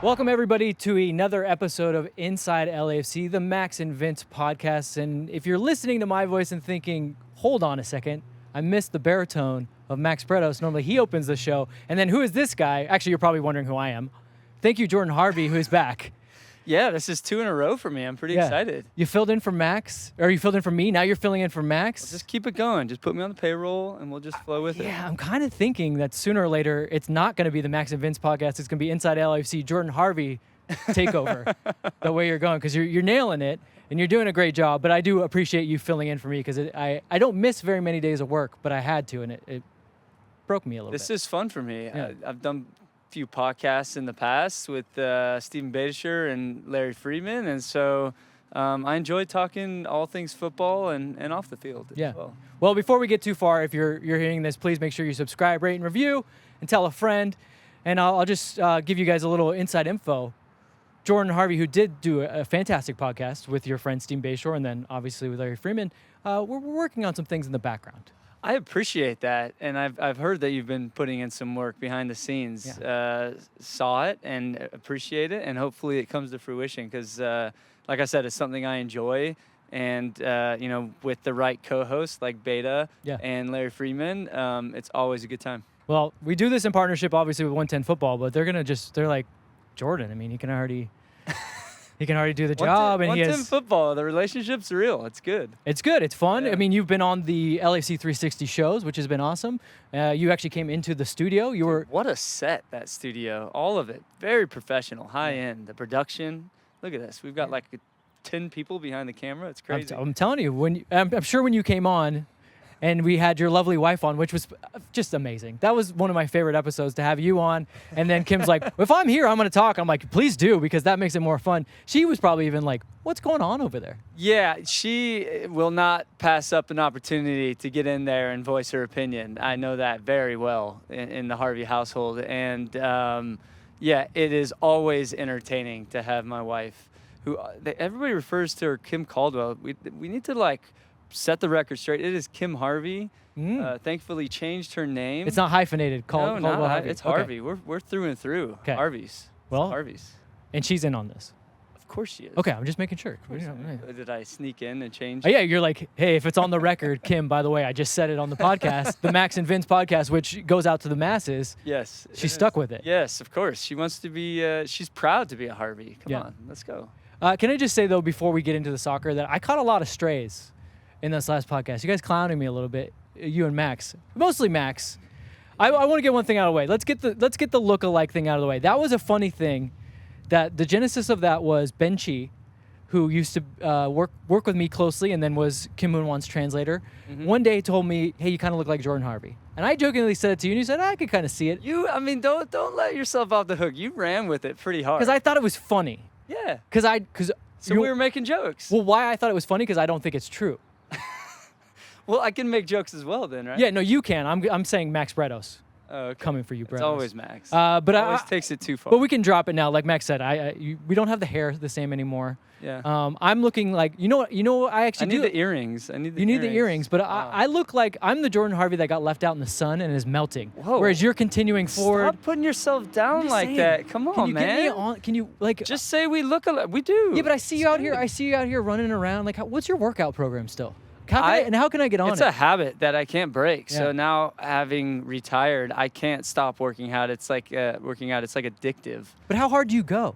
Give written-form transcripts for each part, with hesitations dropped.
Welcome, everybody, to another episode of Inside LAFC, the Max and Vince Podcast. And if you're listening to my voice and thinking, hold on a second, I missed the baritone of Max Bredos. Normally he opens the show. And then who is this guy? Actually, you're probably wondering who I am. Thank you, Jordan Harvey, who is back. Yeah, this is 2 in a row for me. I'm pretty excited. You filled in for Max, or you filled in for me. Now you're filling in for Max. Well, just keep it going. Just put me on the payroll, and we'll just flow with it. Yeah, I'm kind of thinking that sooner or later, it's not going to be the Max and Vince Podcast. It's going to be Inside LAFC, Jordan Harvey Takeover, the way you're going, because you're nailing it, and you're doing a great job. But I do appreciate you filling in for me, because I don't miss very many days of work, but I had to, and it broke me a little bit. This is fun for me. Yeah. I've done few podcasts in the past with Stephen Badisher and Larry Freeman, and so I enjoy talking all things football and off the field as well. Well, before we get too far, if you're hearing this, please make sure you subscribe, rate, and review, and tell a friend. And I'll just give you guys a little inside info. Jordan Harvey, who did do a fantastic podcast with your friend Steve Bayshore, and then obviously with Larry Freeman, we're working on some things in the background. I appreciate that, and I've heard that you've been putting in some work behind the scenes. Yeah. Saw it and appreciate it, and hopefully it comes to fruition. Because, like I said, it's something I enjoy, and with the right co-hosts like Beta and Larry Freeman, it's always a good time. Well, we do this in partnership, obviously, with 110 Football, but they're like, Jordan. I mean, he can already do the job, and 110 Football. The relationship's real. It's good. It's good. It's fun. Yeah. I mean, you've been on the LAFC 360 shows, which has been awesome. You actually came into the studio. What a set, that studio. All of it. Very professional, high end. The production. Look at this. We've got like 10 people behind the camera. It's crazy. I'm telling you, I'm sure when you came on, and we had your lovely wife on, which was just amazing. That was one of my favorite episodes, to have you on. And then Kim's like, if I'm here, I'm going to talk. I'm like, please do, because that makes it more fun. She was probably even like, what's going on over there? Yeah, she will not pass up an opportunity to get in there and voice her opinion. I know that very well in the Harvey household. And it is always entertaining to have my wife, who everybody refers to her Kim Caldwell. We need to set the record straight. It is Kim Harvey. Thankfully changed her name. It's not hyphenated. No, Harvey. It's Harvey. Okay. We're through and through. Okay. Harvey's. Well, Harvey's. And she's in on this. Of course she is. Okay, I'm just making sure. Did I sneak in and change? Oh, yeah, you're like, hey, if it's on the record, Kim, by the way, I just said it on the podcast, the Max and Vince Podcast, which goes out to the masses. Yes. She's stuck with it. Yes, of course. She wants to be, she's proud to be a Harvey. Come on, let's go. Can I just say, though, before we get into the soccer, that I caught a lot of strays in this last podcast. You guys clowning me a little bit, you and Max. Mostly Max. I want to get one thing out of the way. Let's get the look-alike thing out of the way. That was a funny thing. That the genesis of that was Ben Chi, who used to work with me closely and then was Kim Moon-won's translator. Mm-hmm. One day told me, hey, you kind of look like Jordan Harvey. And I jokingly said it to you, and you said, I could kind of see it. Don't let yourself off the hook. You ran with it pretty hard. Because I thought it was funny. Yeah. So we were making jokes. Well, why I thought it was funny, because I don't think it's true. Well, I can make jokes as well then, right? Yeah, no, you can. I'm saying Max Bredos. Oh, okay. Coming for you, Bredos. It's always Max. But always takes it too far. But we can drop it now. Like Max said, we don't have the hair the same anymore. Yeah. I'm looking like, I actually need the earrings. You need the earrings, but I look like I'm the Jordan Harvey that got left out in the sun and is melting. Whoa. Whereas you're continuing forward. Stop putting yourself down like that. Come on, man. Get me on? Can you just say we look alike? We do. Yeah, but I see you out here. I see you out here running around. Like, what's your workout program still? How can I get on it? It's a habit that I can't break. Yeah. So now, having retired, I can't stop working out. It's like It's like addictive. But how hard do you go?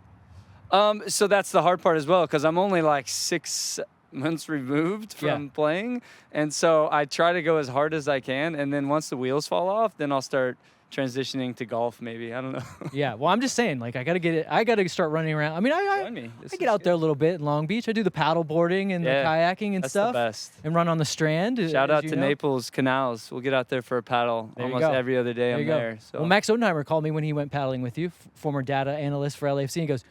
So that's the hard part as well, because I'm only like 6 months removed from playing, and so I try to go as hard as I can. And then once the wheels fall off, then I'll start transitioning to golf, maybe. I don't know. Yeah, well, I'm just saying, like, I gotta start running around. I mean, I get out there a little bit in Long Beach. I do the paddle boarding and the kayaking and stuff. That's the best. And run on the Strand. Shout out to Naples Canals. We'll get out there for a paddle every other day. I'm there. So. Well, Max Odenheimer called me when he went paddling with you, former data analyst for LAFC. He goes,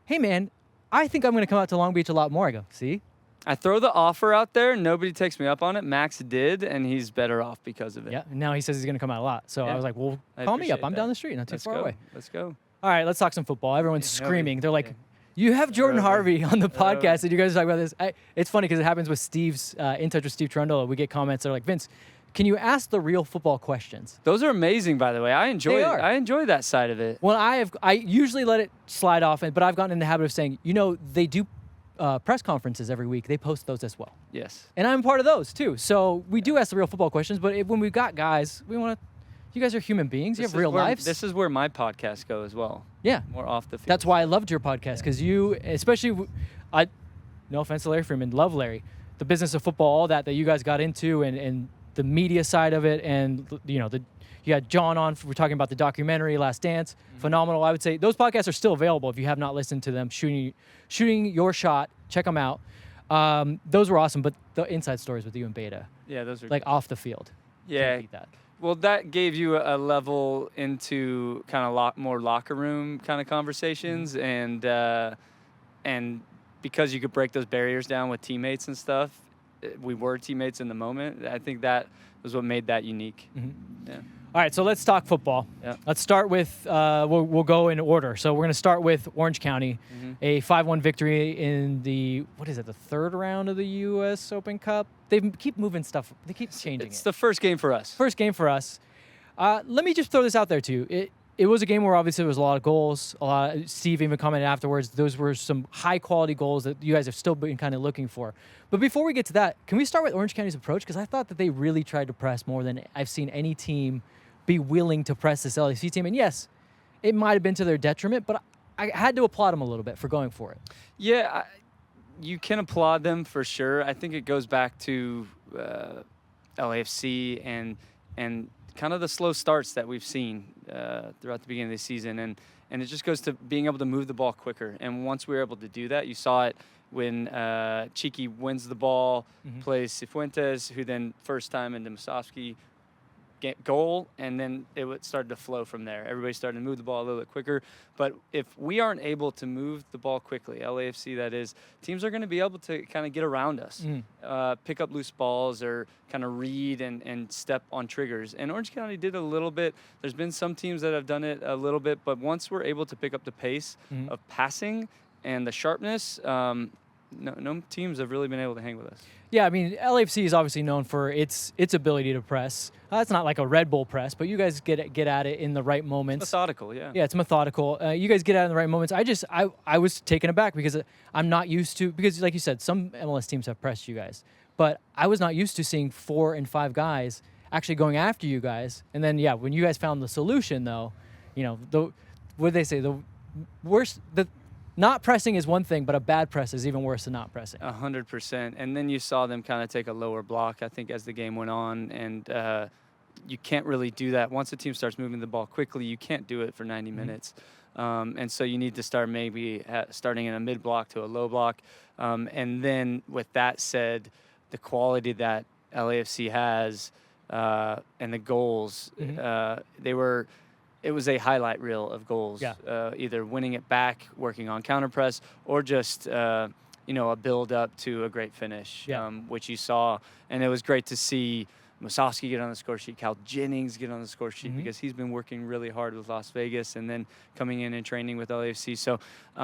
hey, man, I think I'm going to come out to Long Beach a lot more. I go, see? I throw the offer out there. Nobody takes me up on it. Max did, and he's better off because of it. Yeah, and now he says he's going to come out a lot. So I was like, well, call me up. I'm down the street, not too far away. Let's go. All right, let's talk some football. Everyone's screaming. They're like, you have Jordan Harvey on the podcast, and you guys talk about this. It's funny because it happens with Steve's, In Touch with Steve Trundle. We get comments that are like, Vince, can you ask the real football questions? Those are amazing, by the way. I enjoy that side of it. Well, I usually let it slide off, but I've gotten in the habit of saying, they do press conferences every week. They post those as well. Yes. And I'm part of those too. So we do ask the real football questions, but when we've got guys, you guys are human beings. You have real lives. This is where my podcasts go as well. Yeah. More off the field. That's why I loved your podcast, because no offense to Larry Freeman, love Larry. The business of football, all that you guys got into, and the media side of it, and you had John on. We're talking about the documentary Last Dance. Phenomenal. I would say those podcasts are still available if you have not listened to them. Shooting your shot. Check them out. Those were awesome. But the inside stories with you and Beta. Yeah, those are like off the field. Yeah. Can't beat that. Well, that gave you a level into kind of more locker room kind of conversations, and because you could break those barriers down with teammates and stuff. We were teammates in the moment. I think that was what made that unique. Mm-hmm. Yeah. All right, so let's talk football. Yeah. Let's start with, we'll go in order. So we're going to start with Orange County, a 5-1 victory in the third round of the U.S. Open Cup. They keep moving stuff. They keep changing It's the first game for us. First game for us. Let me just throw this out there, too. It was a game where obviously there was a lot of goals. Steve even commented afterwards, those were some high-quality goals that you guys have still been kind of looking for. But before we get to that, can we start with Orange County's approach? Because I thought that they really tried to press more than I've seen any team be willing to press this LAFC team. And yes, it might have been to their detriment, but I had to applaud them a little bit for going for it. Yeah, you can applaud them for sure. I think it goes back to LAFC and kind of the slow starts that we've seen throughout the beginning of the season. And it just goes to being able to move the ball quicker. And once we were able to do that, you saw it when Cheeky wins the ball, plays Cifuentes, who then first time into Musovski, goal, and then it started to flow from there. Everybody started to move the ball a little bit quicker. But if we aren't able to move the ball quickly, LAFC that is, teams are going to be able to kind of get around us, pick up loose balls or kind of read and step on triggers. And Orange County did a little bit. There's been some teams that have done it a little bit, but once we're able to pick up the pace of passing and the sharpness, no teams have really been able to hang with us. Yeah, I mean, LAFC is obviously known for its ability to press. It's not like a Red Bull press, but you guys get at it in the right moments. It's methodical, yeah. Yeah, it's methodical. You guys get at it in the right moments. I was taken aback because I'm not used to, because like you said, some MLS teams have pressed you guys, but I was not used to seeing 4 and 5 guys actually going after you guys. And then, yeah, when you guys found the solution, though, what did they say? Not pressing is one thing, but a bad press is even worse than not pressing. 100%. And then you saw them kind of take a lower block, I think, as the game went on. And you can't really do that. Once a team starts moving the ball quickly, you can't do it for 90 minutes. And so you need to start maybe starting in a mid-block to a low block. And then with that said, the quality that LAFC has and the goals, it was a highlight reel of goals, either winning it back, working on counter press, or just, a build up to a great finish, which you saw. And it was great to see Musovski get on the score sheet, Cal Jennings get on the score sheet, because he's been working really hard with Las Vegas and then coming in and training with LAFC. So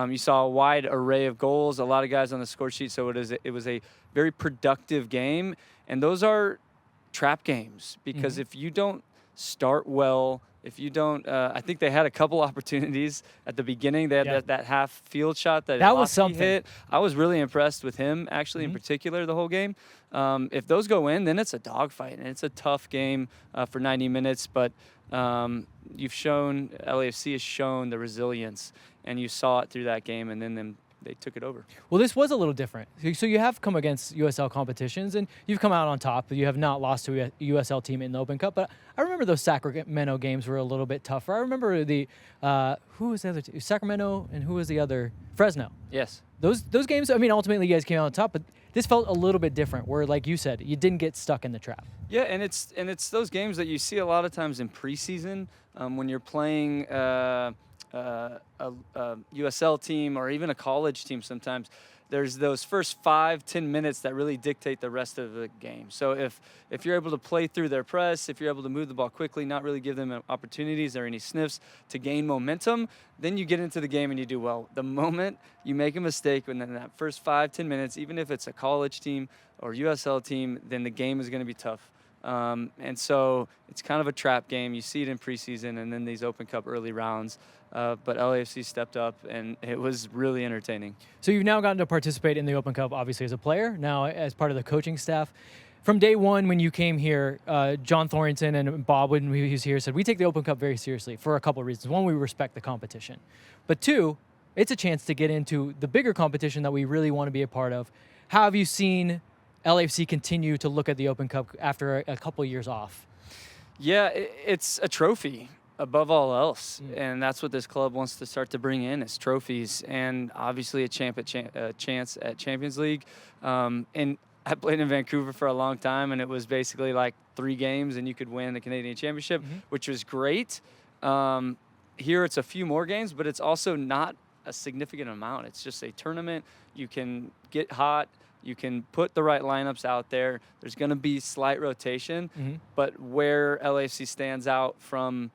you saw a wide array of goals, a lot of guys on the score sheet. So it was a very productive game. And those are trap games, because if you don't start well, if you don't, I think they had a couple opportunities at the beginning. They had that half field shot that was something. Hit. I was really impressed with him, actually, in particular, the whole game. If those go in, then it's a dogfight, and it's a tough game for 90 minutes. But LAFC has shown the resilience, and you saw it through that game, and then they took it over. Well, this was a little different. So you have come against USL competitions, and you've come out on top. You have not lost to a USL team in the Open Cup. But I remember those Sacramento games were a little bit tougher. I remember who was the other two? Sacramento, and who was the other? Fresno. Yes. Those games, I mean, ultimately you guys came out on top, but this felt a little bit different, where, like you said, you didn't get stuck in the trap. Yeah, and it's those games that you see a lot of times in preseason when you're playing a USL team or even a college team. Sometimes there's those first 5-10 minutes that really dictate the rest of the game. So if you're able to play through their press, if you're able to move the ball quickly, not really give them opportunities or any sniffs to gain momentum, then you get into the game and you do well. The moment you make a mistake in that first 5-10 minutes, even if it's a college team or USL team, then the game is going to be tough. And so it's kind of a trap game. You see it in preseason and then these Open Cup early rounds. But LAFC stepped up, and it was really entertaining. So you've now gotten to participate in the Open Cup, obviously, as a player, now as part of the coaching staff. From day one when you came here, John Thornton and Bob, when he was here, said, we take the Open Cup very seriously for a couple of reasons. One, we respect the competition. But two, it's a chance to get into the bigger competition that we really want to be a part of. How have you seen LAFC continue to look at the Open Cup after a couple of years off? Yeah, it's a trophy above all else, and that's what this club wants to start to bring in is trophies, and obviously a chance at Champions League. And I played in Vancouver for a long time, and it was basically like 3 games, and you could win the Canadian Championship, which was great. Here it's a few more games, but it's also not a significant amount. It's just a tournament. You can get hot. You can put the right lineups out there. There's going to be slight rotation, but where LAFC stands out from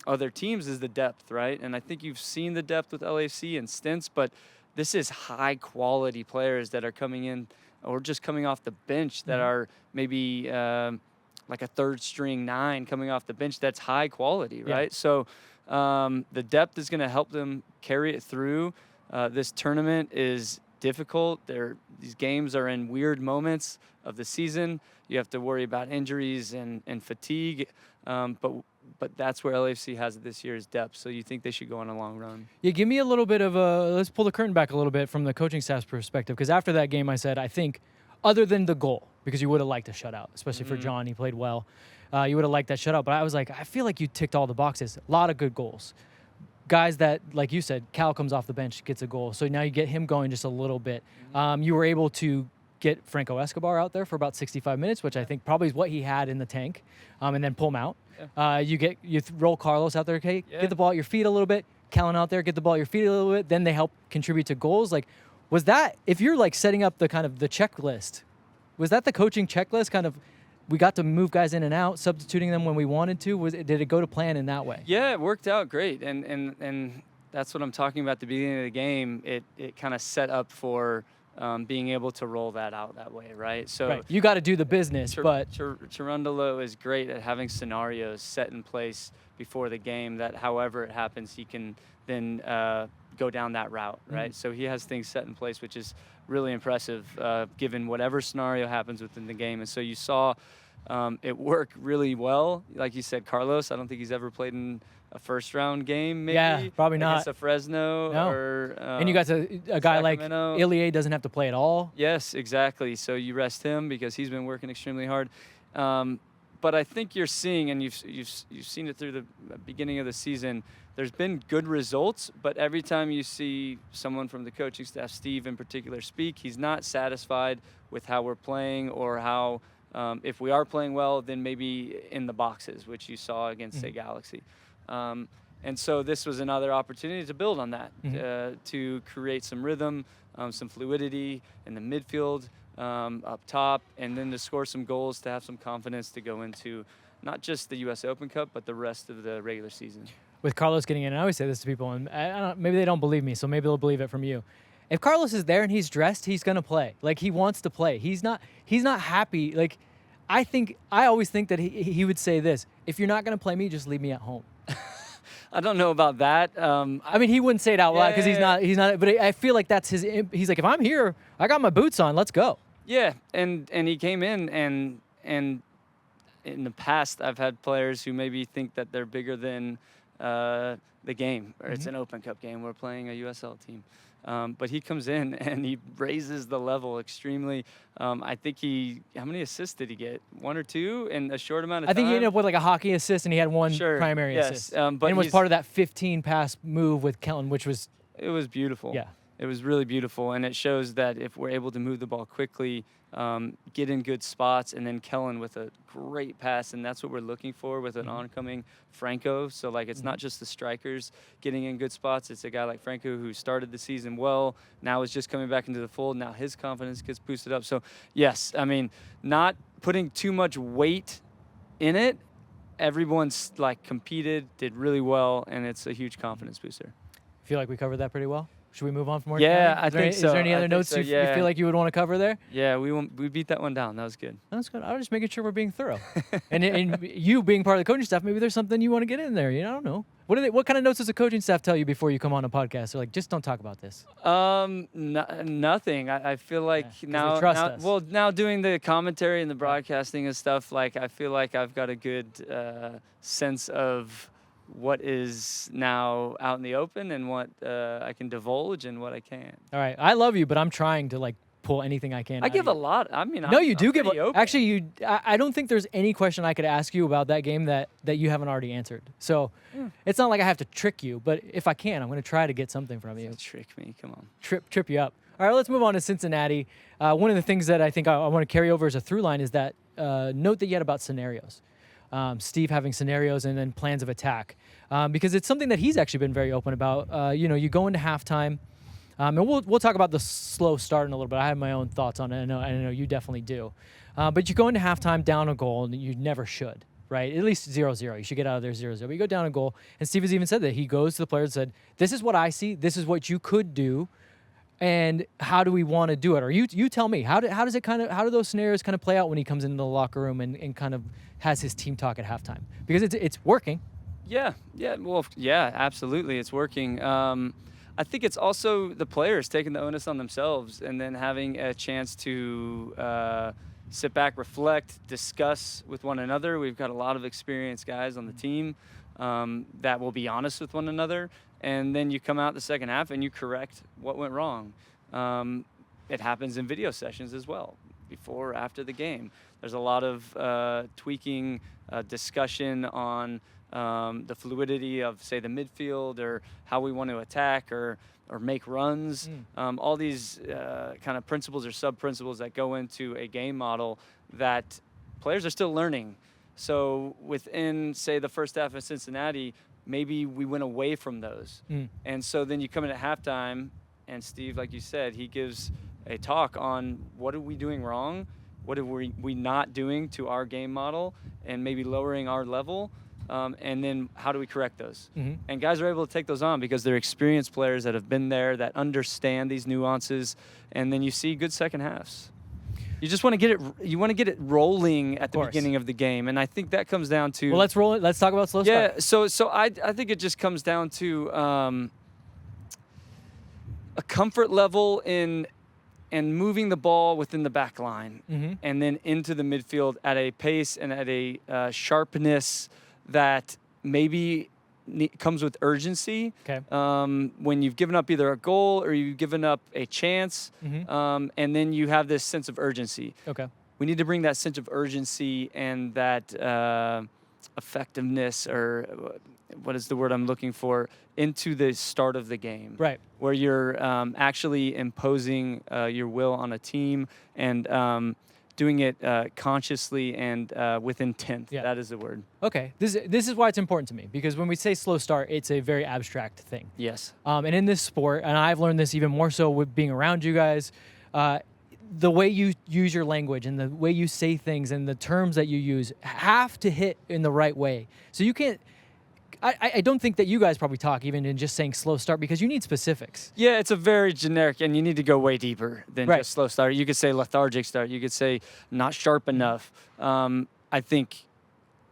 other teams is the depth, right? And I think you've seen the depth with LAFC in stints, but this is high-quality players that are coming in or just coming off the bench that are maybe like a third-string 9 coming off the bench that's high quality, right? So the depth is going to help them carry it through. This tournament is difficult. These games are in weird moments of the season. You have to worry about injuries and fatigue, but that's where LAFC has it this year is depth. So you think they should go on a long run? Yeah, give me a little bit of let's pull the curtain back a little bit from the coaching staff's perspective, because after that game I said, I think other than the goal, because you would have liked a shutout, especially for John, he played well. You would have liked that shutout, but I was like, I feel like you ticked all the boxes. A lot of good goals. Guys that, like you said, Cal comes off the bench, gets a goal. So now you get him going just a little bit. You were able to get Franco Escobar out there for about 65 minutes, which I think probably is what he had in the tank, and then pull him out. You roll Carlos out there, okay? Get the ball at your feet a little bit. Callan out there, get the ball at your feet a little bit. Then they help contribute to goals. Like, was that, if you're like setting up the kind of the checklist, was that the coaching checklist kind of, we got to move guys in and out, substituting them when we wanted to? Did it go to plan in that way? Yeah, it worked out great. And that's what I'm talking about at the beginning of the game. It kind of set up for being able to roll that out that way, right? So you got to do the business, but Cherundolo is great at having scenarios set in place before the game that however it happens, he can then go down that route, right? So he has things set in place, which is really impressive given whatever scenario happens within the game. And so you saw it work really well. Like you said, Carlos, I don't think he's ever played in a first-round game, maybe. Yeah, probably not. Against a Fresno or and you got a guy like Ilie doesn't have to play at all. Yes, exactly. So you rest him because he's been working extremely hard. But I think you're seeing, and you've seen it through the beginning of the season, there's been good results, but every time you see someone from the coaching staff, Steve in particular, speak, he's not satisfied with how we're playing or how, if we are playing well, then maybe in the boxes, which you saw against, say, Galaxy. And so this was another opportunity to build on that, to create some rhythm, some fluidity in the midfield, up top, and then to score some goals, to have some confidence to go into not just the U.S. Open Cup, but the rest of the regular season. With Carlos getting in, and I always say this to people, and maybe they don't believe me, so maybe they'll believe it from you. If Carlos is there and he's dressed, he's gonna play. Like, he wants to play. He's not happy. Like, I always think that he would say this: if you're not gonna play me, just leave me at home. I don't know about that. I mean, he wouldn't say it out loud because he's not. But I feel like that's his. He's like, if I'm here, I got my boots on. Let's go. Yeah, and he came in, and in the past, I've had players who maybe think that they're bigger than the game, or it's an Open Cup game. We're playing a USL team. But he comes in and he raises the level extremely. I think how many assists did he get? 1 or 2 in a short amount of time? I think he ended up with like a hockey assist, and he had one primary assist. But it was part of that 15-pass move with Kellen, which was... It was beautiful. Yeah. It was really beautiful, and it shows that if we're able to move the ball quickly, get in good spots, and then Kellen with a great pass, and that's what we're looking for with an oncoming Franco. So, like, it's not just the strikers getting in good spots. It's a guy like Franco who started the season well, now is just coming back into the fold. Now his confidence gets boosted up. So, yes, I mean, not putting too much weight in it. Everyone's, like, competed, did really well, and it's a huge confidence booster. Feel like we covered that pretty well? Should we move on from Orange Yeah, County? I think Is so. there any I other think notes so, you yeah. feel like you would want to cover there? Yeah, we beat that one down. That was good. That's good. I was just making sure we're being thorough. and you being part of the coaching staff, maybe there's something you want to get in there. I don't know. What kind of notes does the coaching staff tell you before you come on a podcast? They're like, just don't talk about this. Nothing. I feel like they trust us. now doing the commentary and the broadcasting and stuff, like I feel like I've got a good sense of what is now out in the open and what I can divulge and what I can't. All right. I love you, but I'm trying to pull anything I can. I out give of a you. lot. I mean, No, you do give. pretty open. Actually, I don't think there's any question I could ask you about that game that you haven't already answered. So it's not like I have to trick you, but if I can, I'm going to try to get something from you. Trick me, come on. Trip you up. All right, let's move on to Cincinnati. One of the things that I think I want to carry over as a through line is that note that you had about scenarios. Steve having scenarios and then plans of attack, because it's something that he's actually been very open about. You go into halftime. And we'll talk about the slow start in a little bit. I have my own thoughts on it. I know you definitely do. But you go into halftime down a goal, and you never should, right? At least 0-0. You should get out of there 0-0. But you go down a goal, and Steve has even said that. He goes to the players and said, this is what I see. This is what you could do. And how do we want to do it? Or you tell me. How do those scenarios kind of play out when he comes into the locker room and kind of has his team talk at halftime? Because it's working. Yeah. Well, yeah, absolutely. It's working. I think it's also the players taking the onus on themselves and then having a chance to sit back, reflect, discuss with one another. We've got a lot of experienced guys on the team that will be honest with one another. And then you come out the second half and you correct what went wrong. It happens in video sessions as well, before or after the game. There's a lot of tweaking, discussion on the fluidity of, say, the midfield or how we want to attack or make runs. All these kind of principles or sub-principles that go into a game model that players are still learning. So within, say, the first half of Cincinnati, maybe we went away from those. And so then you come in at halftime, and Steve, like you said, he gives a talk on what are we doing wrong, what are we not doing to our game model, and maybe lowering our level. And then how do we correct those? And guys are able to take those on because they're experienced players that have been there, that understand these nuances, and then you see good second halves. You just want to get it. You want to get it rolling at the beginning of the game, and I think that comes down to. Well, let's roll it. Let's talk about slow start. Yeah. So I think it just comes down to a comfort level in moving the ball within the back line, and then into the midfield at a pace and at a sharpness that maybe comes with urgency. Okay. When you've given up either a goal or you've given up a chance, and then you have this sense of urgency. Okay. We need to bring that sense of urgency and that effectiveness, or what is the word I'm looking for, into the start of the game. Right. Where you're actually imposing your will on a team and doing it consciously and with intent. Yeah. That is the word. Okay. This is why it's important to me, because when we say slow start, it's a very abstract thing. Yes. And in this sport, and I've learned this even more so with being around you guys, the way you use your language and the way you say things and the terms that you use have to hit in the right way. So you can't. I don't think that you guys probably talk even in just saying slow start, because you need specifics. Yeah, it's a very generic, and you need to go way deeper than Right. just slow start. You could say lethargic start. You could say not sharp enough. I think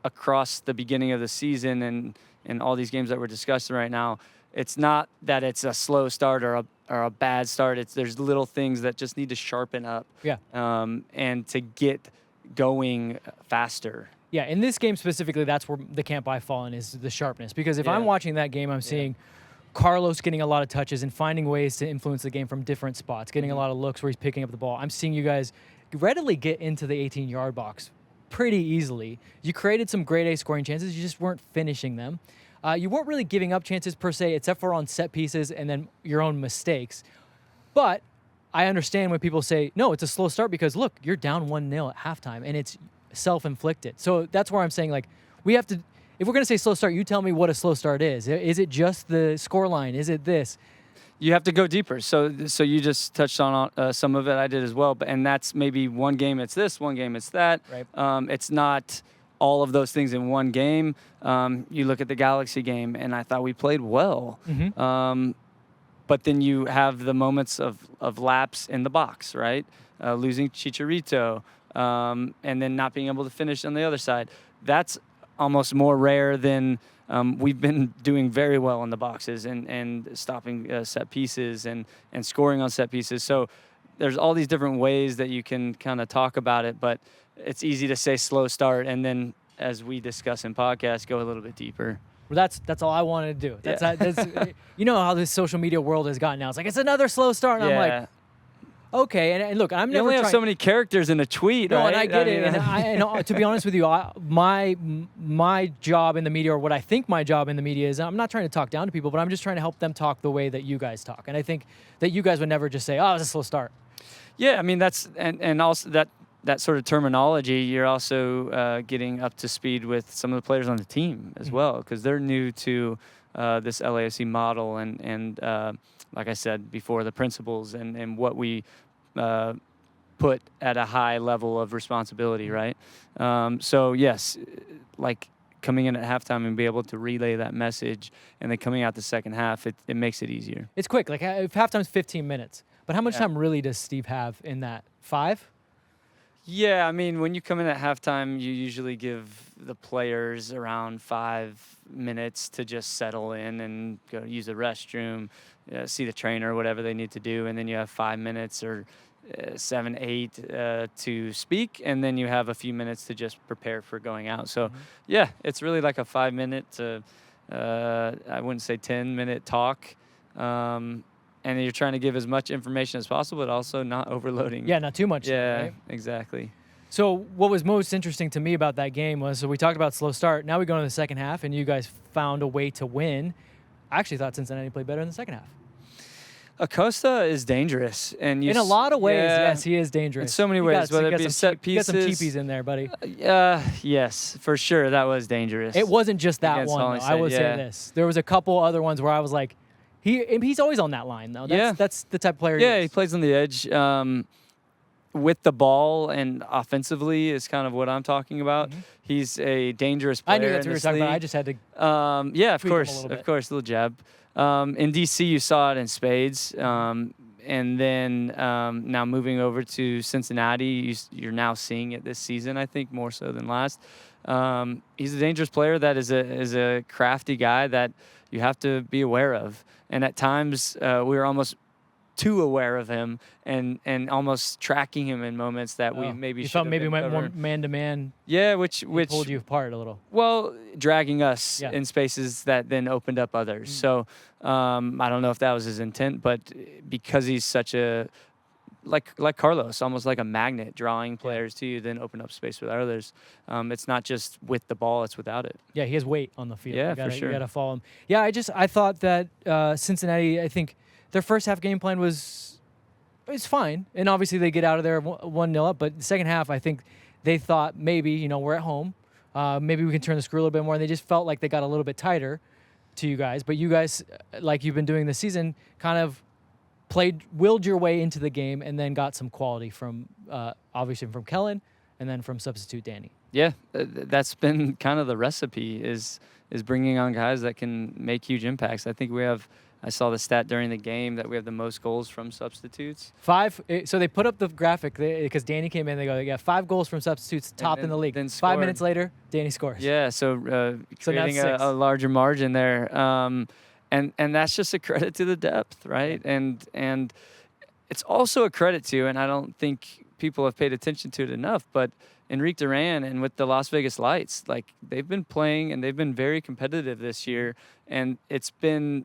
across the beginning of the season and all these games that we're discussing right now, it's not that it's a slow start or a bad start. There's little things that just need to sharpen up. Yeah. And to get going faster. Yeah, in this game specifically, that's where the camp I fall in, is the sharpness. Because if I'm watching that game, I'm seeing Carlos getting a lot of touches and finding ways to influence the game from different spots, getting a lot of looks where he's picking up the ball. I'm seeing you guys readily get into the 18-yard box pretty easily. You created some grade A scoring chances. You just weren't finishing them. You weren't really giving up chances per se, except for on set pieces and then your own mistakes. But I understand when people say, no, it's a slow start because, look, you're down 1-0 at halftime, and it's self-inflicted. So that's where I'm saying, like, we have to, if we're going to say slow start, you tell me what a slow start is. Is it just the score line? Is it this? You have to go deeper. So you just touched on some of it. I did as well. And that's maybe one game it's this, one game it's that. Right. It's not all of those things in one game. You look at the Galaxy game, and I thought we played well. But then you have the moments of lapse in the box, right? Losing Chicharito, and then not being able to finish on the other side. That's almost more rare than we've been doing very well in the boxes and stopping set pieces and scoring on set pieces. So there's all these different ways that you can kind of talk about it, but it's easy to say slow start and then, as we discuss in podcasts, go a little bit deeper. Well, that's all I wanted to do. That's you know how this social media world has gotten now. It's like, it's another slow start, and I'm like, okay. And look, I'm you never only have so many characters in a tweet, no, right? and I get it. And to be honest with you, my job in the media, or what I think my job in the media is, I'm not trying to talk down to people, but I'm just trying to help them talk the way that you guys talk. And I think that you guys would never just say, "Oh, it's a slow start." Yeah, I mean that's and also that sort of terminology, you're also getting up to speed with some of the players on the team as well, because they're new to this LAFC model and like I said before, the principles and what we put at a high level of responsibility, right? So yes, like coming in at halftime and be able to relay that message, and then coming out the second half, it makes it easier. It's quick. Like, if halftime's 15 minutes, but how much time really does Steve have in that? 5? Yeah, I mean, when you come in at halftime, you usually give the players around 5 minutes to just settle in and go use the restroom, see the trainer, whatever they need to do, and then you have 5 minutes or 7, 8 to speak, and then you have a few minutes to just prepare for going out. So, yeah, it's really like a 5-minute to, I wouldn't say 10-minute talk. And you're trying to give as much information as possible, but also not overloading. Yeah, not too much. Yeah, right? exactly. So what was most interesting to me about that game was, so we talked about slow start. Now we go into the second half, and you guys found a way to win. I actually thought Cincinnati played better in the second half. Acosta is dangerous, and in a lot of ways, yes, he is dangerous. In so many ways, whether it be set pieces. You got some cheapies in there, buddy. Yes, for sure, that was dangerous. It wasn't just that one, though. I will say this. There was a couple other ones where I was like, he's always on that line, though. That's the type of player he is. He plays on the edge. With the ball and offensively is kind of what I'm talking about. He's a dangerous player. I knew that's what you were talking about. I just had to of course, a little jab. In DC, you saw it in spades. And then now moving over to Cincinnati, you're now seeing it this season, I think, more so than last. He's a dangerous player that is a crafty guy that you have to be aware of. And at times, we were almost too aware of him and almost tracking him in moments that we maybe should have. You felt maybe went more man-to-man. Yeah, which pulled you apart a little. Well, dragging us in spaces that then opened up others. So I don't know if that was his intent, but because he's such a like Carlos, almost like a magnet, drawing players to you, then open up space with others. It's not just with the ball; it's without it. Yeah, he has weight on the field. Yeah, for sure. You got to follow him. Yeah, I thought that Cincinnati, I think their first half game plan was fine, and obviously they get out of there 1-0 up. But the second half, I think they thought maybe we're at home, maybe we can turn the screw a little bit more. And they just felt like they got a little bit tighter to you guys. But you guys, like you've been doing this season, kind of willed your way into the game, and then got some quality from obviously from Kellen, and then from substitute Danny. Yeah, that's been kind of the recipe is bringing on guys that can make huge impacts. I think I saw the stat during the game that we have the most goals from substitutes. 5. So they put up the graphic because Danny came in. They go, 5 goals from substitutes, top in the league. Then 5 minutes later, Danny scores. Yeah, so creating a larger margin there. And that's just a credit to the depth, right? And it's also a credit to, and I don't think people have paid attention to it enough, but Enrique Duran and with the Las Vegas Lights, like they've been playing and they've been very competitive this year, and it's been.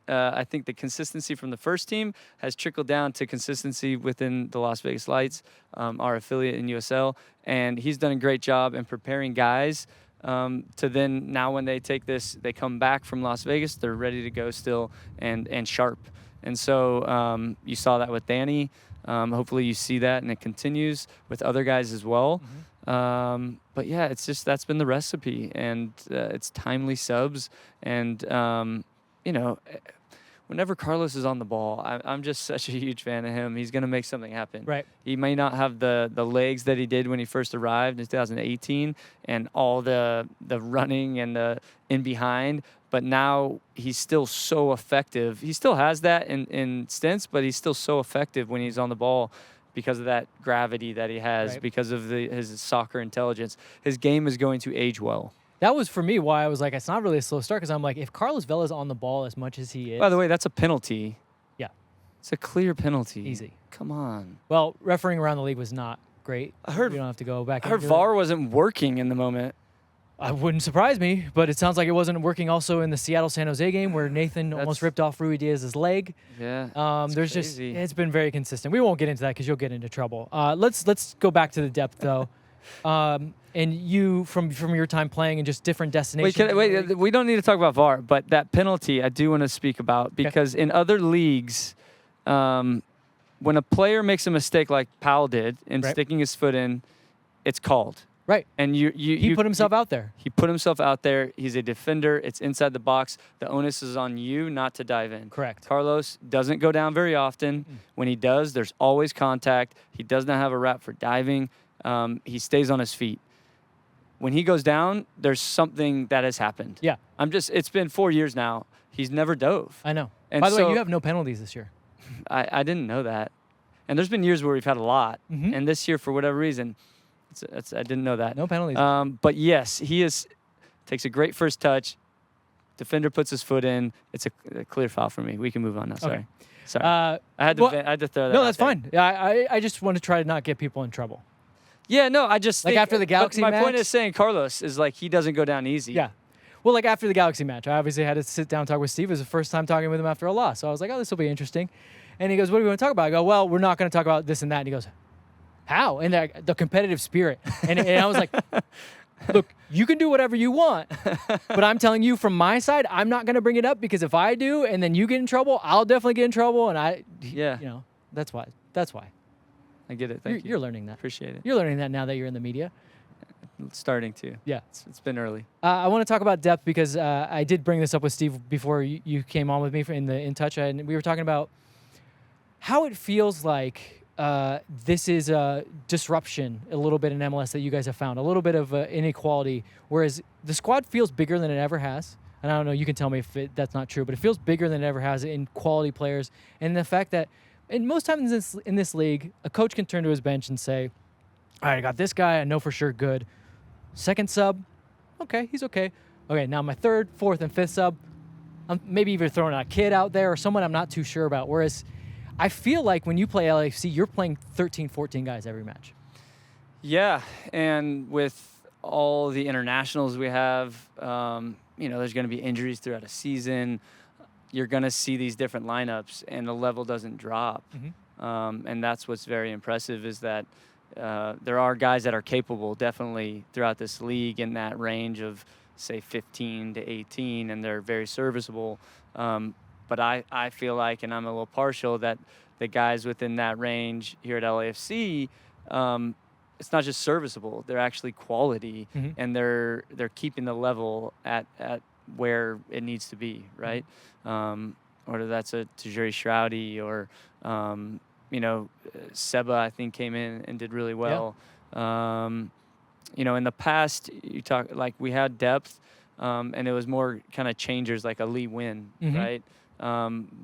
I think the consistency from the first team has trickled down to consistency within the Las Vegas Lights, our affiliate in USL. And he's done a great job in preparing guys to then now when they take this, they come back from Las Vegas, they're ready to go still and sharp. And so you saw that with Danny. Hopefully you see that and it continues with other guys as well. But yeah, it's just that's been the recipe, and it's timely subs and when whenever Carlos is on the ball, I'm just such a huge fan of him. He's going to make something happen. Right. He may not have the legs that he did when he first arrived in 2018 and all the running and the in behind, but now he's still so effective. He still has that in stints, but he's still so effective when he's on the ball because of that gravity that he has, Right. because of his soccer intelligence. His game is going to age well. That was for me why I was like, it's not really a slow start, because I'm like, if Carlos Vela's on the ball as much as he is. By the way, that's a penalty. Yeah. It's a clear penalty. Easy. Come on. Well, refereeing around the league was not great. I heard- You don't have to go back. Her into it. VAR wasn't working in the moment. It wouldn't surprise me, but it sounds like it wasn't working also in the Seattle-San Jose game where Nathan almost ripped off Rui Diaz's leg. Yeah. There's crazy. it's been very consistent. We won't get into that because you'll get into trouble. Let's go back to the depth though. And you from your time playing in just different destinations. Wait, we don't need to talk about VAR, but that penalty I do want to speak about, because in other leagues, when a player makes a mistake like Powell did in Right. sticking his foot in, it's called. Right. And He put himself out there. He put himself out there. He's a defender. It's inside the box. The onus is on you not to dive in. Correct. Carlos doesn't go down very often. When he does, there's always contact. He does not have a rap for diving. He stays on his feet. When he goes down, there's something that has happened. Yeah. It's been 4 years now. He's never dove. I know. And By the way, so- you have no penalties this year. I didn't know that. And there's been years where we've had a lot. Mhm. And this year, for whatever reason, I didn't know that. No penalties. But yes, takes a great first touch. Defender puts his foot in. It's a clear foul for me. We can move on now. Sorry. Okay. Sorry. I I had to throw that. No, out that's there. fine. Yeah, I just want to try to not get people in trouble. Yeah, no, I just Like think, after the but Galaxy my point match? is saying Carlos is like, he doesn't go down easy. Yeah. Well, like after the Galaxy match, I obviously had to sit down and talk with Steve. It was the first time talking with him after a loss. So I was like, oh, this will be interesting. And he goes, what do we want to talk about? I go, well, we're not going to talk about this and that. And he goes, how? And the competitive spirit. And I was like, look, you can do whatever you want. But I'm telling you from my side, I'm not going to bring it up, because if I do and then you get in trouble, I'll definitely get in trouble. And Yeah. that's why. That's why. I get it. Thank you. You're learning that. Appreciate it. You're learning that now that you're in the media. It's starting to. Yeah. It's been early. I want to talk about depth because I did bring this up with Steve before you came on with me In Touch, and we were talking about how it feels like this is a disruption a little bit in MLS that you guys have found, a little bit of inequality, whereas the squad feels bigger than it ever has. And I don't know, you can tell me if that's not true, but it feels bigger than it ever has in quality players. And the fact that in most times in this league, a coach can turn to his bench and say, all right, I got this guy, I know for sure good. Second sub, okay, he's okay. Okay, now my third, fourth, and fifth sub, I'm maybe even throwing a kid out there or someone I'm not too sure about. Whereas I feel like when you play LAFC, you're playing 13, 14 guys every match. Yeah, and with all the internationals we have, there's going to be injuries throughout a season. You're going to see these different lineups, and the level doesn't drop. Mm-hmm. And that's what's very impressive, is that there are guys that are capable definitely throughout this league in that range of, say, 15 to 18, and they're very serviceable. But I feel like, and I'm a little partial, that the guys within that range here at LAFC, it's not just serviceable; they're actually quality, Mm-hmm. and they're keeping the level at where it needs to be, right? Whether that's a Tajiri Shroudy or Seba, I think, came in and did really well. In the past, we had depth, and it was more kind of changers like a Lee Win, Mhm. right?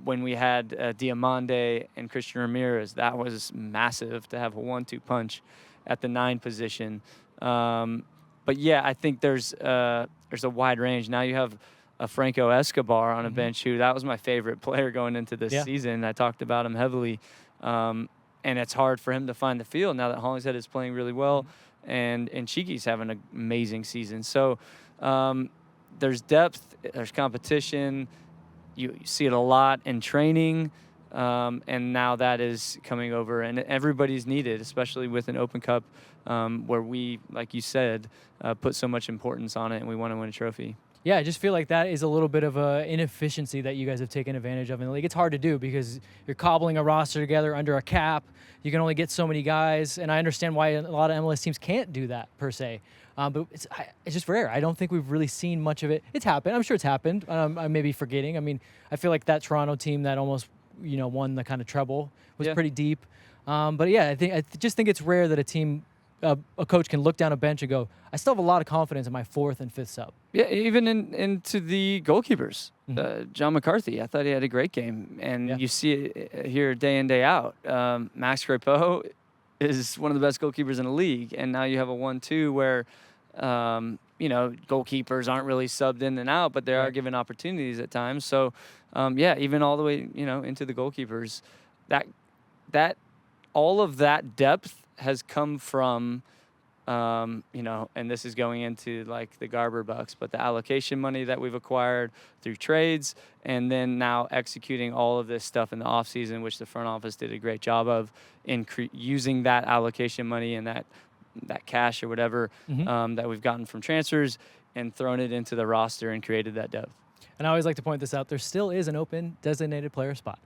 When we had Diamande and Christian Ramirez, that was massive to have a 1-2 punch at the 9 position. But yeah, I think there's a wide range. Now you have a Franco Escobar on a Mhm. bench who, that was my favorite player going into this Yeah. season. I talked about him heavily. And it's hard for him to find the field now that Hollingshead is playing really well, and Chiqui's having an amazing season. So there's depth, there's competition. You see it a lot in training, and now that is coming over, and everybody's needed, especially with an Open Cup where we, like you said, put so much importance on it, and we want to win a trophy. Yeah, I just feel like that is a little bit of a inefficiency that you guys have taken advantage of in the league. It's hard to do because you're cobbling a roster together under a cap. You can only get so many guys, and I understand why a lot of MLS teams can't do that per se. But it's just rare. I don't think we've really seen much of it. It's happened. I'm sure it's happened. I may be forgetting. I mean, I feel like that Toronto team that almost won the kind of treble was pretty deep. But yeah, I just think it's rare that a coach can look down a bench and go, I still have a lot of confidence in my fourth and fifth sub. Yeah, even into the goalkeepers. John McCarthy, I thought he had a great game. And you see it here day in, day out. Max Crepeau is one of the best goalkeepers in the league. And now you have a 1-2 where, goalkeepers aren't really subbed in and out, but they are given opportunities at times. So, even all the way, into the goalkeepers, that all of that depth has come from, and this is going into like the Garber bucks, but the allocation money that we've acquired through trades, and then now executing all of this stuff in the offseason, which the front office did a great job of in using that allocation money and that cash or whatever that we've gotten from transfers and thrown it into the roster and created that depth. And I always like to point this out. There still is an open designated player spot.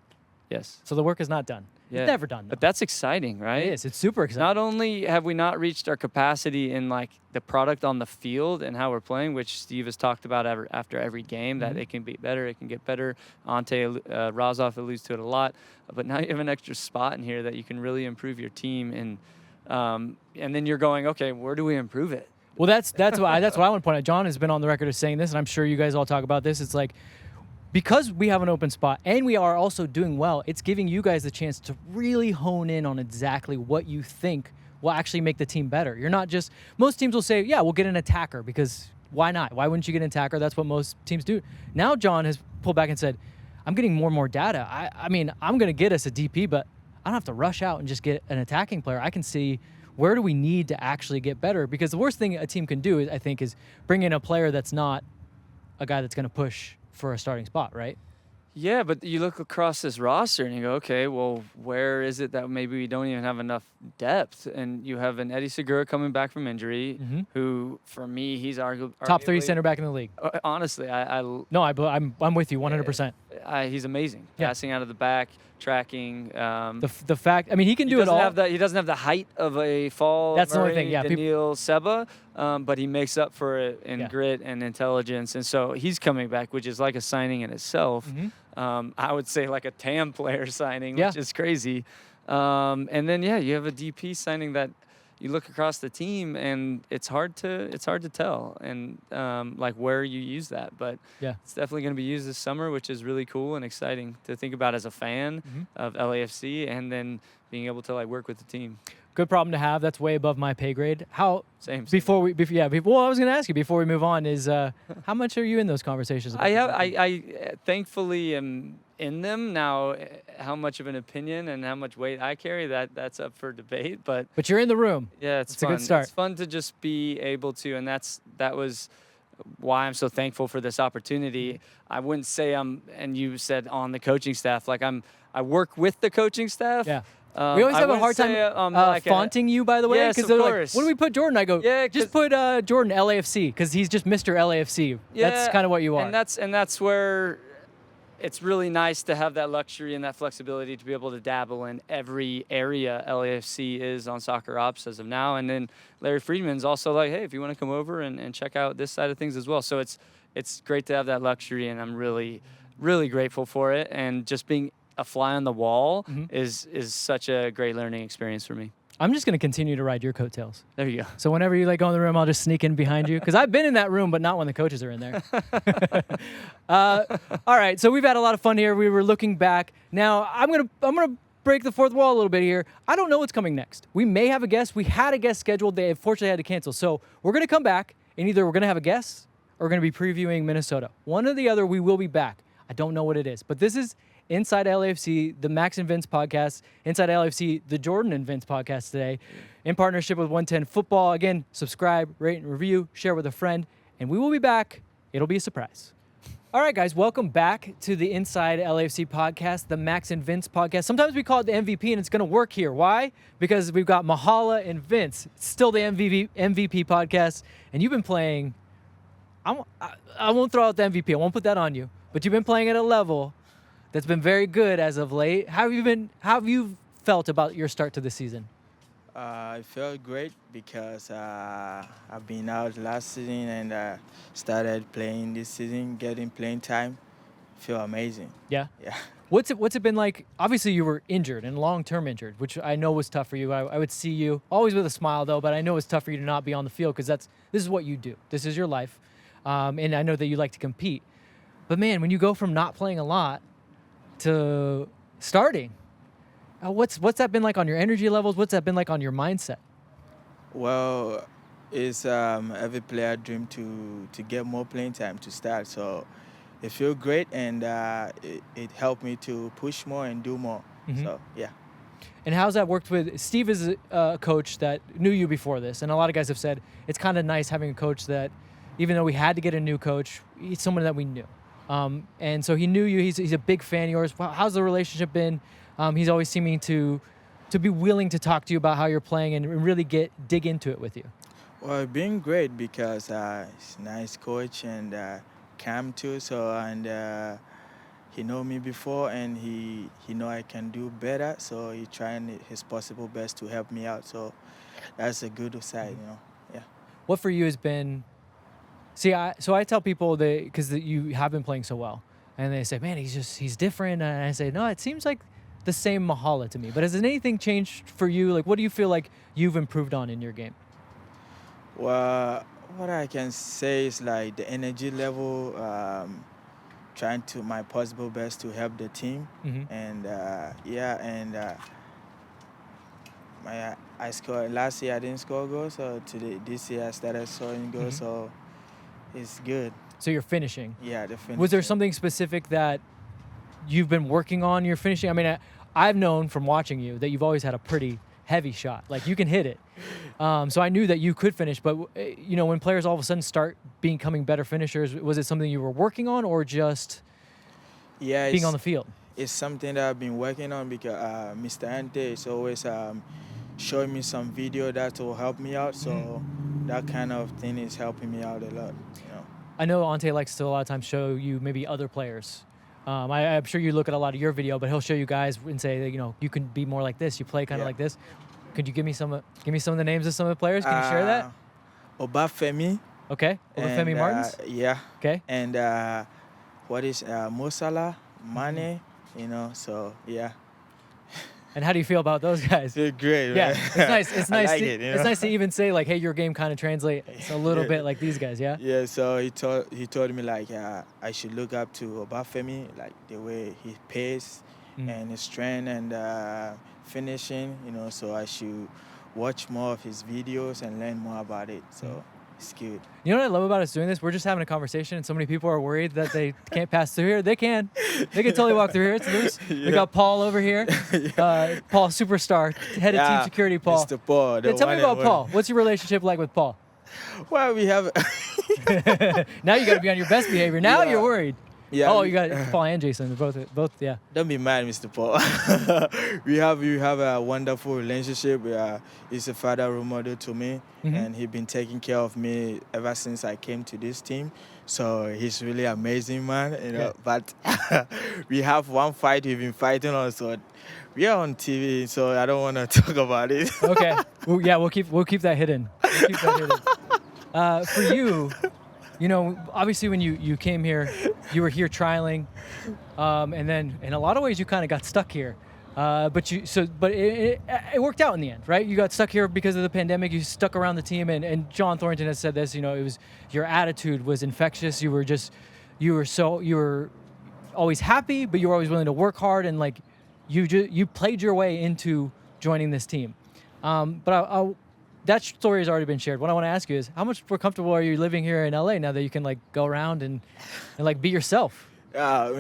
Yes. So the work is not done. Yeah. It's never done, though. But that's exciting, right? It is. It's super exciting. Not only have we not reached our capacity in like the product on the field and how we're playing, which Steve has talked about after every game, that it can be better, it can get better. Ante Razov alludes to it a lot. But now you have an extra spot in here that you can really improve your team. And then you're going, okay, where do we improve it? Well, that's what I want to point out. John has been on the record as saying this, and I'm sure you guys all talk about this. It's like, because we have an open spot and we are also doing well, it's giving you guys the chance to really hone in on exactly what you think will actually make the team better. You're not just, most teams will say, yeah, we'll get an attacker, because why not? Why wouldn't you get an attacker? That's what most teams do. Now John has pulled back and said, I'm getting more and more data. I mean, I'm going to get us a DP, but I don't have to rush out and just get an attacking player. I can see where do we need to actually get better, because the worst thing a team can do, I think, is bring in a player that's not a guy that's going to push for a starting spot, right? Yeah, but you look across this roster and you go, okay, well, where is it that maybe we don't even have enough depth? And you have an Eddie Segura coming back from injury, who, for me, he's arguably top 3 center back in the league. Honestly, I'm with you 100%. He's amazing. Passing out of the back, tracking. The fact, I mean, he can do it all. He doesn't have the height of a Fall. That's Murray, the only thing. Yeah, Daniil Seba, but he makes up for it in grit and intelligence, and so he's coming back, which is like a signing in itself. I would say like a TAM player signing, which is crazy. And then you have a DP signing that you look across the team and it's hard to tell and like where you use that, but it's definitely going to be used this summer, which is really cool and exciting to think about as a fan of LAFC, and then being able to like work with the team. Good problem to have. That's way above my pay grade. Same. Well, I was going to ask you before we move on is how much are you in those conversations? I thankfully am in them now. How much of an opinion and how much weight I carry, that's up for debate. But you're in the room. Yeah, it's fun. A good start. It's fun to just be able to, and that was why I'm so thankful for this opportunity. I wouldn't say and you said on the coaching staff, like I work with the coaching staff. Yeah. We always have a hard time fonting you, by the way. Yes, of they're course. Like, what do we put Jordan? I go, just put Jordan LAFC, because he's just Mr. LAFC. Yeah, that's kind of what you are. And that's where it's really nice to have that luxury and that flexibility to be able to dabble in every area LAFC is on soccer ops as of now. And then Larry Friedman's also like, hey, if you want to come over and check out this side of things as well. So it's great to have that luxury, and I'm really, really grateful for it. And just being a fly on the wall is such a great learning experience for me. I'm just going to continue to ride your coattails. There you go. So whenever you go in the room, I'll just sneak in behind you, because I've been in that room, but not when the coaches are in there. All right, so we've had a lot of fun here. We were looking back. Now I'm gonna break the fourth wall a little bit here. I don't know what's coming next. We may have a guest. We had a guest scheduled. They unfortunately had to cancel. So we're going to come back, and either we're going to have a guest or we're going to be previewing Minnesota. One or the other, we will be back. I don't know what it is, but this is Inside LAFC, the Max and Vince podcast. Inside LAFC, the Jordan and Vince podcast today, in partnership with 110 Football. Again, subscribe, rate, and review, share with a friend, and we will be back. It'll be a surprise. All right, guys, welcome back to the Inside LAFC podcast, the Max and Vince podcast. Sometimes we call it the MVP, and it's going to work here. Why? Because we've got Mahala and Vince. It's still the MVP podcast, and you've been playing I won't throw out the MVP. I won't put that on you. But you've been playing at a level that's been very good as of late. How have you felt about your start to the season? I felt great because I've been out last season and started playing this season, getting playing time. Feel amazing. Yeah. Yeah. What's it been like? Obviously, you were injured and long-term injured, which I know was tough for you. I would see you always with a smile, though, but I know it's tough for you to not be on the field because this is what you do. This is your life, and I know that you like to compete. But man, when you go from not playing a lot to starting, what's that been like on your energy levels? What's that been like on your mindset? Well, it's every player dream to get more playing time to start. So it feels great, and it helped me to push more and do more. Mm-hmm. So yeah. And how's that worked with Steve? Is a coach that knew you before this, and a lot of guys have said it's kind of nice having a coach that, even though we had to get a new coach, he's someone that we knew. And so he knew you. He's a big fan of yours. How's the relationship been? He's always seeming to be willing to talk to you about how you're playing and really dig into it with you. Well, it's been great because he's a nice coach and calm too. So and he know me before and he know I can do better. So he trying his possible best to help me out. So that's a good side, you know. Yeah. What for you has been? See, I tell people because you have been playing so well, and they say, "Man, he's different." And I say, "No, it seems like the same Mahala to me." But has anything changed for you? Like, what do you feel like you've improved on in your game? Well, what I can say is like the energy level, trying to my possible best to help the team, Mm-hmm. and I scored last year. I didn't score goals, so this year I started scoring goals. Mm-hmm. So it's good. So you're finishing. Yeah, the finish. Was there something specific that you've been working on your finishing? I mean, I've known from watching you that you've always had a pretty heavy shot. Like, you can hit it. So I knew that you could finish. But, when players all of a sudden start becoming better finishers, was it something you were working on or just being on the field? It's something that I've been working on because Mr. Ante is always showing me some video that will help me out. So that kind of thing is helping me out a lot. I know Ante likes to a lot of times show you maybe other players. I'm sure you look at a lot of your video, but he'll show you guys and say that, you can be more like this. You play kind of like this. Could you give me some of the names of some of the players? Can you share that? Obafemi. Okay. Obafemi Martins. Yeah. Okay. And what is Mosala, Mane, so yeah. And how do you feel about those guys? They're great, Yeah, man. it's nice. It's nice. I like It's nice to even say like, "Hey, your game kind of translates a little bit like these guys." Yeah. Yeah. So he told me like I should look up to Obafemi, like the way he plays and his strength and finishing. So I should watch more of his videos and learn more about it. So it's good. You know what I love about us doing this? We're just having a conversation, and so many people are worried that they can't pass through here. They can totally walk through here. It's loose. Yeah. We got Paul over here. Paul, superstar, head of team security. Paul. Mr. Paul. Yeah, tell me about Paul. What's your relationship like with Paul? Well, we have. Now you got to be on your best behavior. Now Yeah. you're worried. Yeah, Oh, you got Paul and Jason. Both. Yeah. Don't be mad, Mr. Paul. we have a wonderful relationship. He's a father role model to me, and he's been taking care of me ever since I came to this team. So he's really amazing, man. Yeah. But we have one fight we've been fighting on, so we are on TV. So I don't want to talk about it. Okay. Well, yeah, we'll keep that hidden. For you. Obviously when you came here, you were here trialing, and then in a lot of ways you kind of got stuck here. But it worked out in the end, right? You got stuck here because of the pandemic. You stuck around the team, and John Thornton has said this. It was your attitude was infectious. You were always happy, but you were always willing to work hard, and like you played your way into joining this team. But that story has already been shared. What I want to ask you is, how much more comfortable are you living here in LA now that you can like go around and like be yourself? LA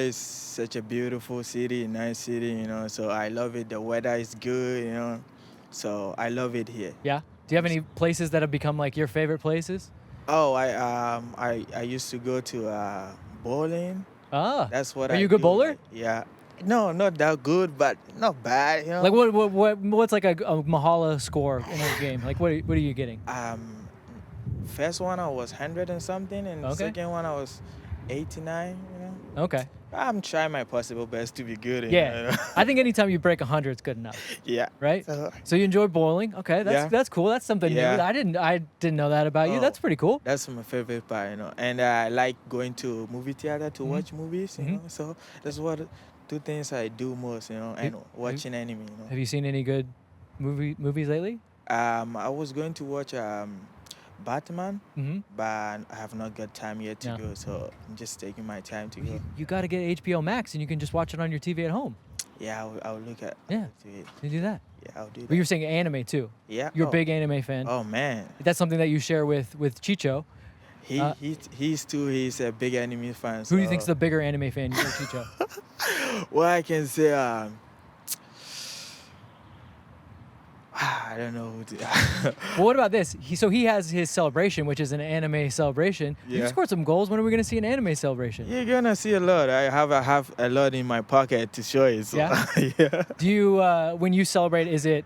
is such a beautiful city, nice city, so I love it. The weather is good, so I love it here. Yeah. Do you have any places that have become like your favorite places? Oh, I used to go to bowling. Ah. That's what Are I you a good do, bowler? like, yeah. No, not that good, but not bad, Like what's like a Mahala score in a game? Like what are you getting? first one I was 100 and something, and the Okay. second one I was 89. Okay. I'm trying my possible best to be good. Yeah. I think anytime you break 100, it's good enough, Yeah. right? So you enjoy bowling. Okay, Yeah. that's cool. That's something new. Yeah. I didn't know that about you. Oh. That's pretty cool. That's my favorite part, And I like going to movie theater to Mhm. watch movies, Mhm. So that's what two things I do most, and watching anime, Have you seen any good movies lately? I was going to watch Batman, Mm-hmm. but I have not got time yet to No. go, so I'm just taking my time to go. You got to get HBO Max, and you can just watch it on your TV at home. Yeah, I'll look at Yeah. it. You do that. Yeah, I'll do that. But you're saying anime too. Yeah. You're a oh. big anime fan. Oh man, That's something that you share with Chicho. he's a big anime fan. Who do you so- think's the bigger anime fan, you or Chicho? Well, I can say, I don't know. Well, what about this? He has his celebration, which is an anime celebration. You Yeah. scored some goals. When are we going to see an anime celebration? You're gonna see a lot. I have a lot in my pocket to show you. So. Yeah? Yeah. Do you, when you celebrate, is it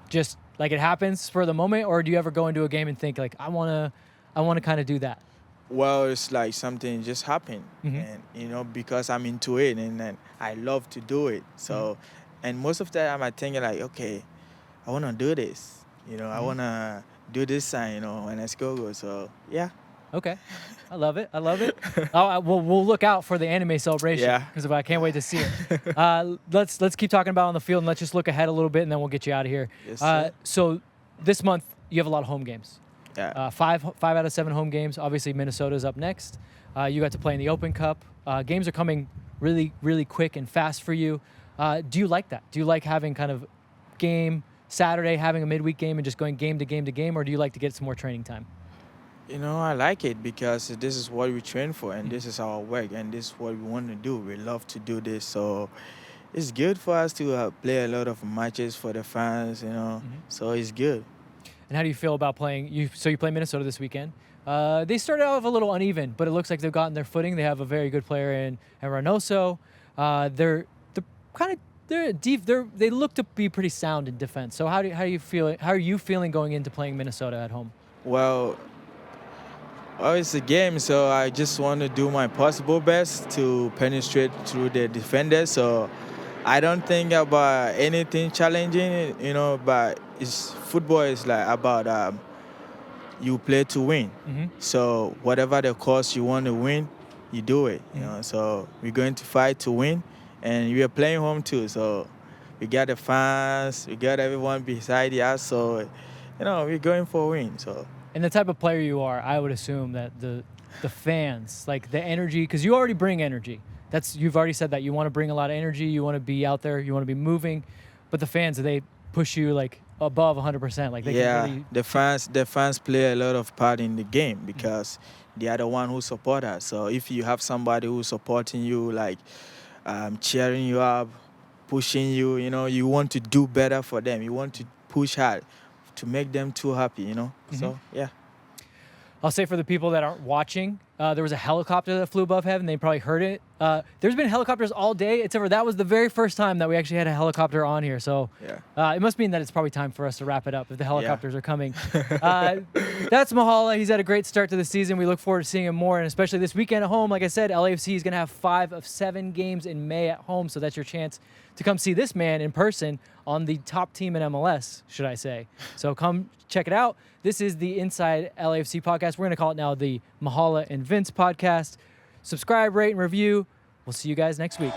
just like it happens for the moment, or do you ever go into a game and think like, I want to kind of do that? Well, it's like something just happened, Mhm. and because I'm into it, and then I love to do it. So, and most of the time I think like, okay, I want to do this. I want to do this sign, when I go. So, yeah. Okay, I love it. We'll look out for the anime celebration. Yeah. Because I can't wait to see it. Let's keep talking about it on the field, and let's just look ahead a little bit, and then we'll get you out of here. Yes, sir. So this month you have a lot of home games. Yeah. 5 out of 7 home games. Obviously, Minnesota's up next. You got to play in the Open Cup. Games are coming really, really quick and fast for you. Do you like that? Do you like having kind of game Saturday, having a midweek game and just going game to game to game, or do you like to get some more training time? I like it because this is what we train for, and this is our work, and this is what we want to do. We love to do this, so it's good for us to play a lot of matches for the fans, So it's good. And how do you feel about playing? So you play Minnesota this weekend. They started off a little uneven, but it looks like they've gotten their footing. They have a very good player in Reynoso. They're deep. They look to be pretty sound in defense. So how do you feel? How are you feeling going into playing Minnesota at home? Well, it's a game, so I just want to do my possible best to penetrate through the defenders. So I don't think about anything challenging, but football is like about you play to win. Mm-hmm. So whatever the cost you want to win, you do it. So we're going to fight to win, and we are playing home too. So we got the fans, we got everyone beside us. So we're going for a win. So. And the type of player you are, I would assume that the fans, like the energy, because you already bring energy. You've already said that you want to bring a lot of energy. You want to be out there. You want to be moving. But the fans, they push you like above 100%. Like they can really... the fans play a lot of part in the game because they are the one who support us. So if you have somebody who's supporting you, like cheering you up, pushing you, you want to do better for them. You want to push hard to make them too happy, So, yeah. I'll say for the people that aren't watching, there was a helicopter that flew above heaven. They probably heard it. There's been helicopters all day, except for that was the very first time that we actually had a helicopter on here. So it must mean that it's probably time for us to wrap it up if the helicopters are coming. That's Mahala. He's had a great start to the season. We look forward to seeing him more, and especially this weekend at home. Like I said, LAFC is going to have 5 of 7 games in May at home, so that's your chance to come see this man in person on the top team in MLS, should I say. So come check it out. This is the Inside LAFC podcast. We're going to call it now the Mahala and Vince Podcast. Subscribe, rate, and review. We'll see you guys next week.